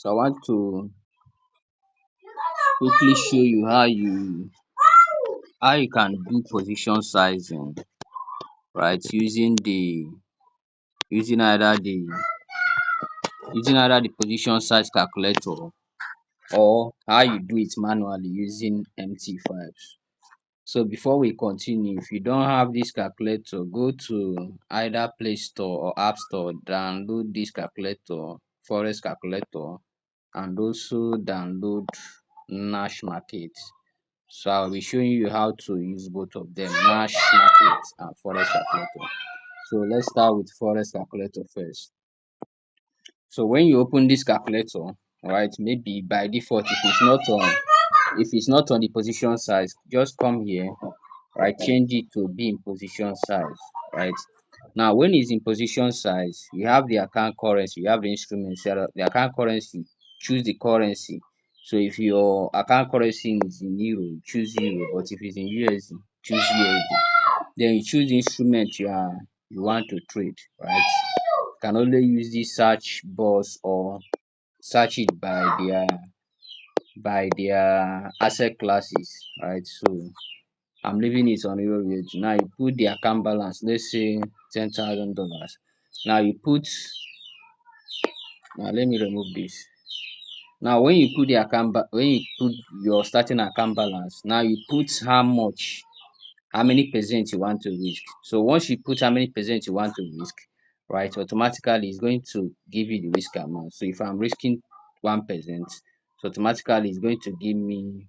So I want to quickly show you how you can do position sizing, right? Using either the position size calculator, or how you do it manually using MT5. So before we continue, if you don't have this calculator, go to either Play Store or App Store, download this calculator, Forex calculator, and also download Nash Market. So I'll be showing you how to use both of them, Nash Market and Forex calculator. So let's start with Forex calculator first. So when you open this calculator, right, maybe by default, if it's not on the position size, just come here, right, change it to be in position size, right. Now when it's in position size, you have the account currency, you have the instrument setup. The account currency, choose the currency. So if your account currency is in euro, choose euro, but if it's in USD, choose USD. Then you choose the instrument you want to trade, right. You can only use this search box or search it by their asset classes, right. So I'm leaving it on euro rate. Now you put the account balance, let's say $10,000. Now you put now let me remove this. Now when you put when you put your starting account balance, now you put how many percent you want to risk. So once you put how many percent you want to risk, right, automatically it's going to give you the risk amount. So if I'm risking 1%, so automatically it's going to give me,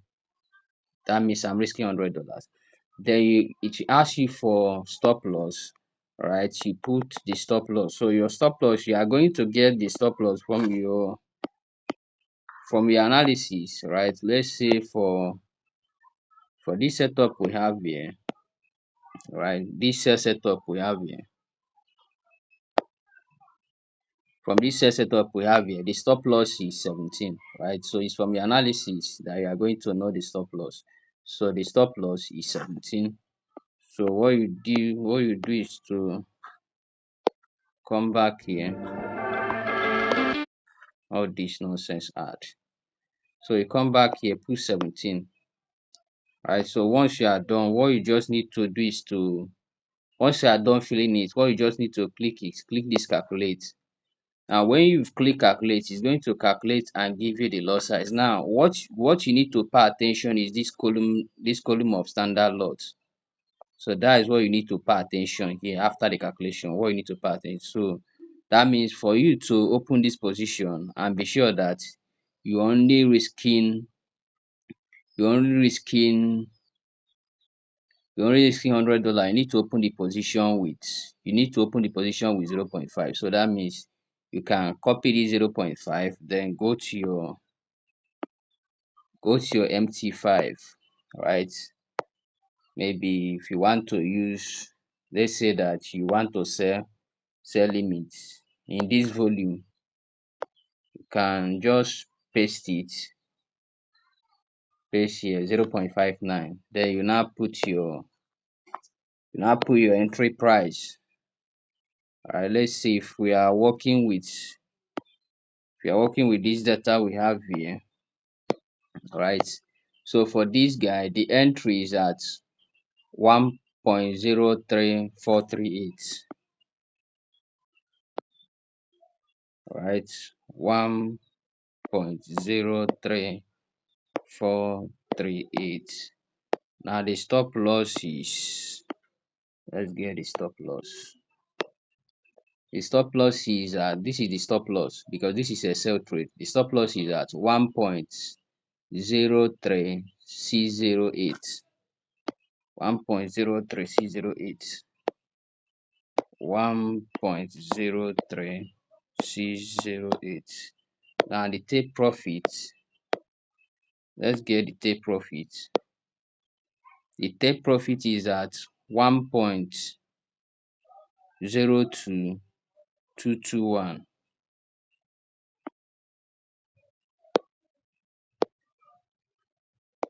that means I'm risking $100. Then it will ask you for stop loss, right. You put the stop loss. So your stop loss, you are going to get the stop loss from your analysis, right. Let's say for this setup we have here, right, this sell setup we have here, from this sell setup we have here, the stop loss is 17, right. So it's from your analysis that you are going to know the stop loss. So the stop loss is 17. So what you do is to come back here, all this nonsense add. So you come back here, put 17, right. So once you are done, what you just need to do is to, once you are done filling it, what you just need to click is click this calculate. Now when you've clicked calculate, it's going to calculate and give you the lot size. Now what you need to pay attention is this column of standard lots. So that is what you need to pay attention here after the calculation. What you need to pay attention. So that means for you to open this position and be sure that you only risking you only risking $100, you need to open the position with 0.5. So that means you can copy this 0.5, then go to your MT5, right. Maybe if you want to use, let's say that you want to sell limits in this volume, you can just paste here 0.59. Then you now put your entry price. Alright, let's see if we are working with this data we have here, right. So for this guy, the entry is at 1.03438, right. 1.03438. Now the stop loss is, let's get the stop loss. The stop loss is this is the stop loss because this is a sell trade. The stop loss is at 1.03608. 1.03608. 1.03608. Now the take profit. Let's get the take profit. The take profit is at 1.02221.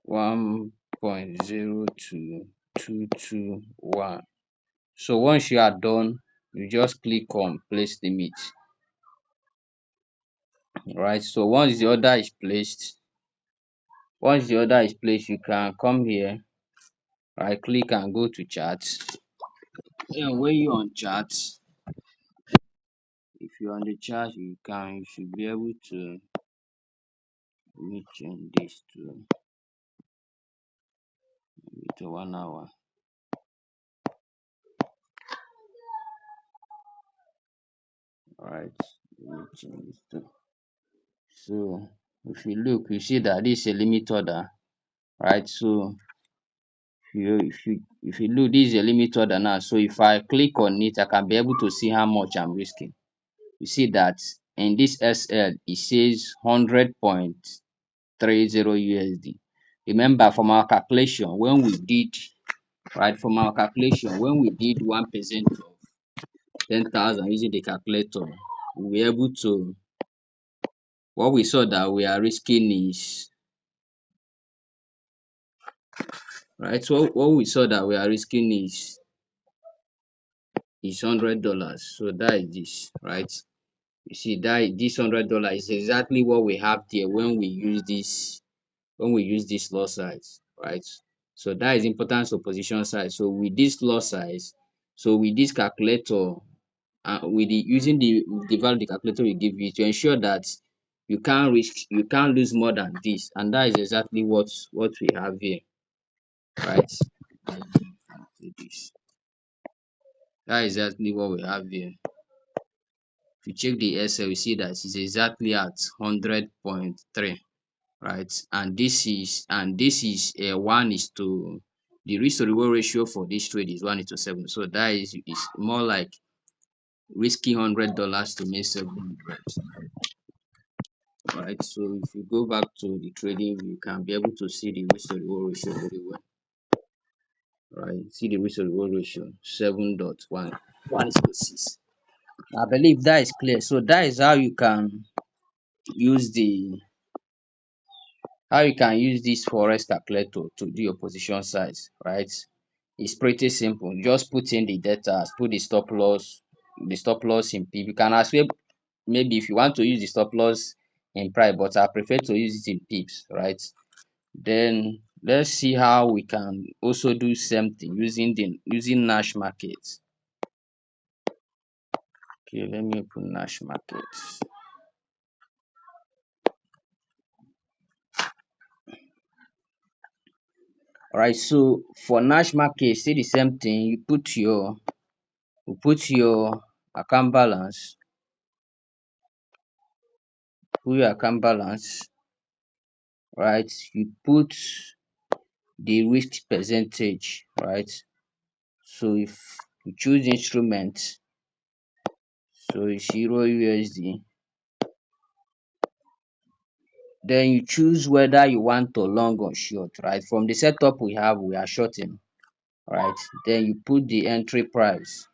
1.02221. So once you are done, you just click on place limit. right? So once the order is placed, you can come here, right click and go to chart. Then when you're on chart, if you're on the chart, you should be able to, let me change this to 1 hour. All right, let me change this to, so if you look, you see that this is a limit order, right? So if you look, this is a limit order now. So if I click on it, I can be able to see how much I'm risking. You see that in this SL it says 100.30 USD. Remember from our calculation when we did, right, from our calculation when we did 1% of 10,000 using the calculator, we were able to, what we saw that we are risking is, right, so what we saw that we are risking is $100. So that is this, right? You see that this $100 is exactly what we have there when we use this loss size, right? So that is importance of position size. So with this loss size, so with this calculator, with the using the value the calculator will give you to ensure that you can't lose more than this, and that is exactly what we have here, right? That is exactly what we have here. If you check the SL, you see that it's exactly at 100.3, right? And this is 1 is to, the risk to reward ratio for this trade is 1:7. So that is more like risking $100 to make 700, right? So if you go back to the trading, you can be able to see the risk to reward ratio very well, right? See the risk to reward ratio 7.1, 1:6. I believe that is clear. So that is use the how you can use this forex calculator to do your position size, right? It's pretty simple. Just put in the data, put the stop loss in pip. You can as well, maybe if you want to use the stop loss in price, but I prefer to use it in pips, right? Then let's see how we can also do something using Nash market. Okay, let me open Nash market. Alright, so for Nash market, see the same thing. You put your account balance, right? You put the risk percentage, right? So if you choose instrument, so it's Euro USD, then you choose whether you want to long or short, right? From the setup we have, we are shorting, right? Then you put the entry price,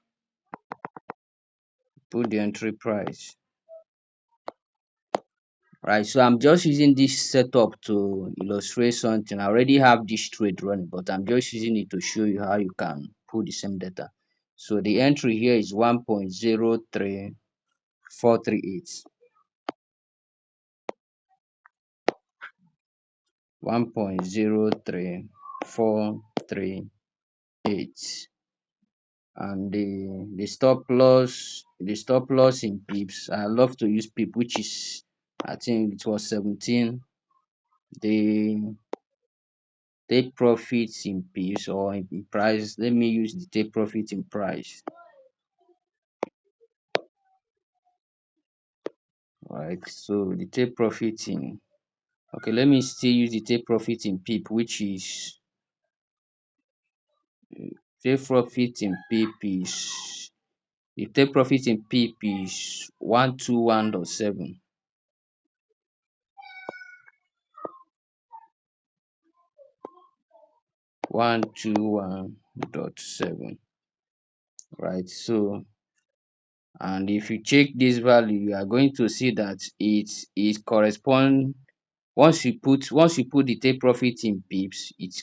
right? So I'm just using this setup to illustrate something. I already have this trade running, but I'm just using it to show you how you can put the same data. So the entry here is 1.03438. 1.03438, and the stop loss in pips, I love to use pip, which is, I think it was 17. The take profits in pips or in price, let me use the take profit in price, right? So the take profit in, okay, let me still use the take profit in pip, which is take profit in pip is the take profit in pip is 121.7. 121.7, right? So, and if you check this value, you are going to see that it correspond, once you put the take profit in pips, it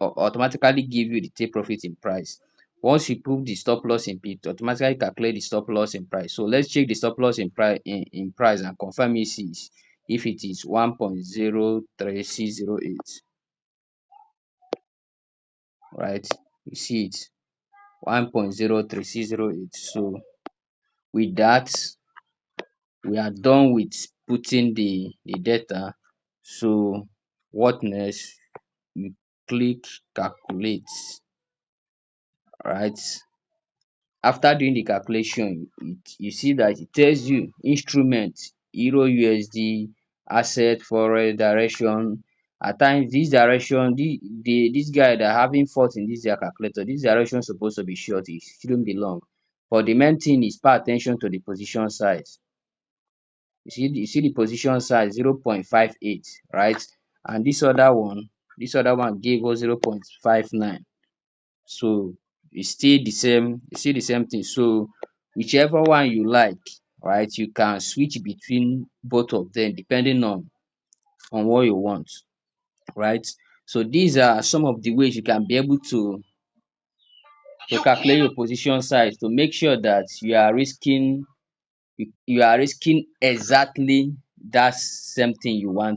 automatically give you the take profit in price. Once you put the stop loss in, it automatically calculate the stop loss in price. So let's check the stop loss in price in price and confirm if it is 1.03608. Right, you see it, 1.03608. So with that, we are done with putting the data. So what next? You click calculate. Right, after doing the calculation, you see that it tells you instrument, euro USD, asset, forex, direction. At times this direction, this guy that having fault in this their calculator, this direction supposed to be short, it shouldn't be long. But the main thing is pay attention to the position size. You see the position size 0.58, right? And this other one gave us 0.59. So it's still the same thing. So whichever one you like, right, you can switch between both of them depending on what you want, right? So these are some of the ways you can be able to calculate your position size to make sure that you are risking exactly that same thing you are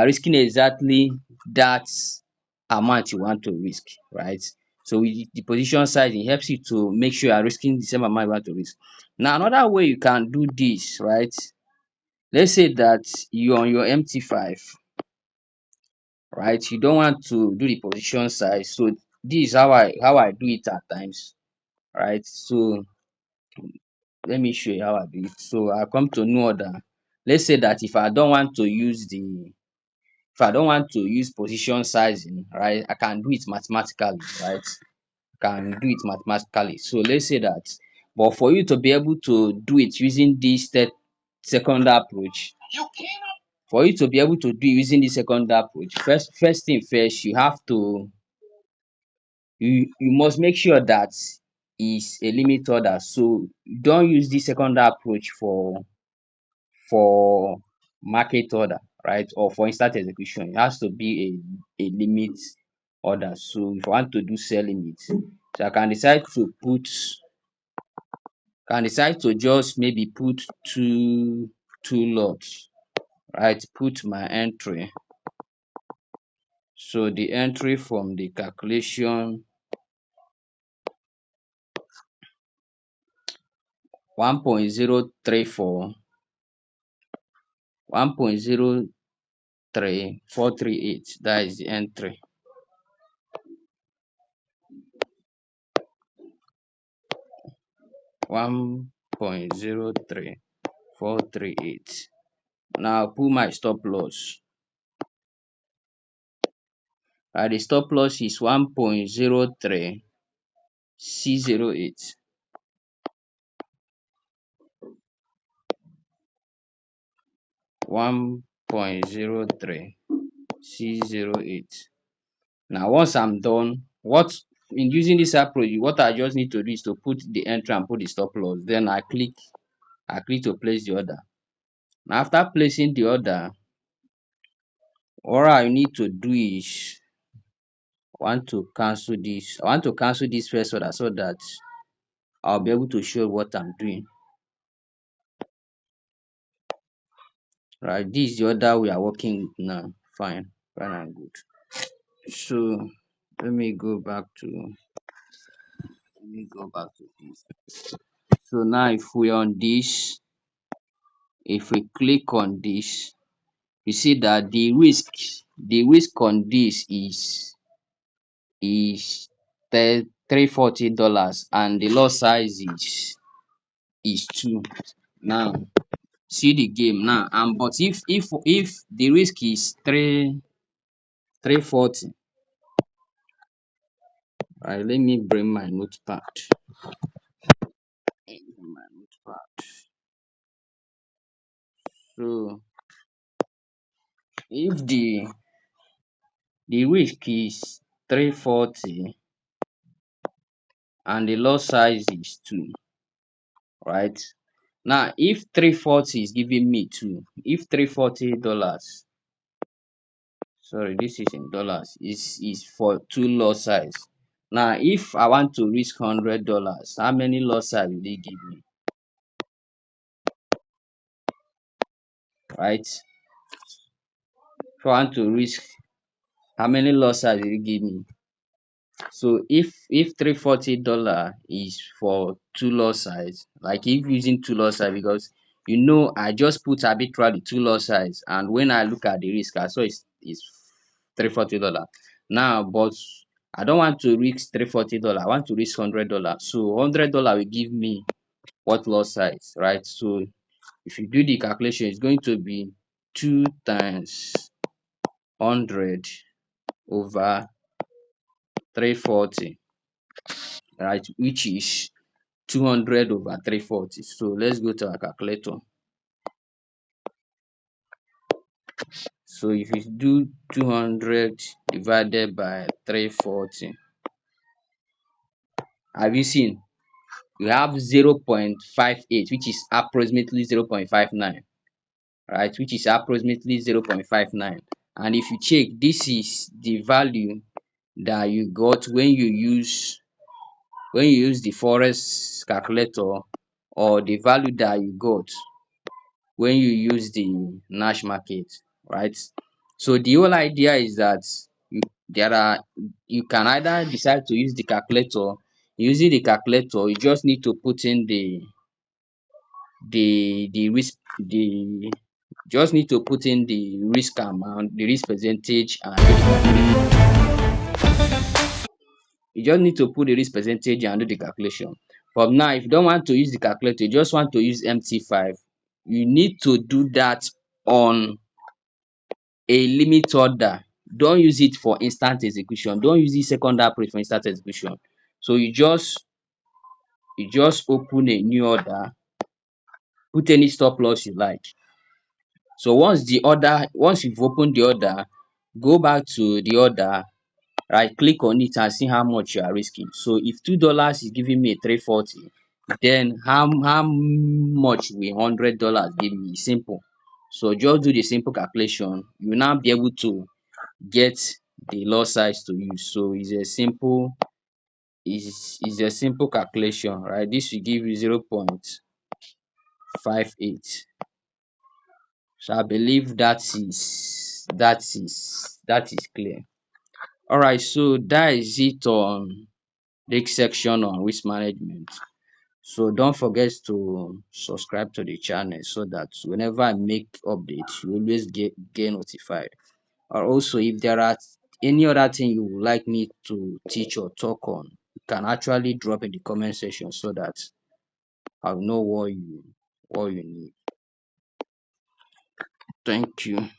risking exactly that amount you want to risk, right? So with the position size, it helps you to make sure you are risking the same amount you want to risk. Now another way you can do this, right? Let's say that you on your MT5, right? You don't want to do the position size. So this is how I do it at times, right? So let me show you how I do it. So I come to new order. Let's say that if I don't want to use position sizing, right, I can do it mathematically, right? Can do it mathematically. So let's say that, but for you to be able to do it using this second approach, for you to be able to do it using this second approach, first thing first, you must make sure that is a limit order. So don't use this second approach for market order, right? Or for instant execution. It has to be a limit order. So if I want to do sell limit, so I can decide to just maybe put two lots, right? Put my entry. So the entry from the calculation 1.034 1.03438. That is the entry. 1.03438. Now put my stop loss. The stop loss is 1.03608. 1.03608. Now once I'm done, in using this approach, what I just need to do is to put the entry and put the stop loss. Then I click to place the order. Now after placing the order, all I need to do is I want to cancel this first order so that I'll be able to show what I'm doing. Right, this is the order we are working with now. Fine and good. So let me go back to this. So now if we click on this, you see that the risk on this is $340 and the lot size is 2. Now see the game now, but if the risk is 340, right, let me bring my notepad. So if the risk is 340 and the lot size is 2, right? Now if 340 is giving me 2, if $340, sorry, this is in dollars, is for 2 lot size. Now if I want to risk $100, how many lot size will it give me, right? If I want to risk, how many lot size will it give me? So if $340 is for two lot size, like if using two lot size, because I just put arbitrarily two lot size, and when I look at the risk I saw is $340. Now but I don't want to risk $340, I want to risk $100. So $100 will give me what lot size, right? So if you do the calculation, it's going to be 2 times 100 over 340, right, which is 200 over 340. So let's go to our calculator. So if you do 200 divided by 340, have you seen? We have 0.58, which is approximately 0.59, right? Which is approximately 0.59. And if you check, this is the value that you got when you use the forex calculator, or the value that you got when you use the Nash market, right? So the whole idea is that you, there are you can either decide to use the calculator. Using the calculator, you just need to put in the risk the just need to put in the risk amount, the risk percentage, and do the calculation. You just need to put the risk percentage and do the calculation. But now, if you don't want to use the calculator, you just want to use MT5, you need to do that on a limit order. Don't use it for instant execution. Don't use the secondary approach for instant execution. So you just open a new order, put any stop loss you like. So once you've opened the order, go back to the order, right click on it and see how much you are risking. So if $2 is giving me a 340, then how much will $100 give me? Simple. So just do the simple calculation. You will now be able to get the lot size to use. So is a simple calculation, right? This will give you 0.58. So I believe that is clear. All right, so that is it on this section on risk management. So don't forget to subscribe to the channel so that whenever I make updates, you always get notified. Or also, if there are any other thing you would like me to teach or talk on, you can actually drop in the comment section so that I'll know what you need. Thank you.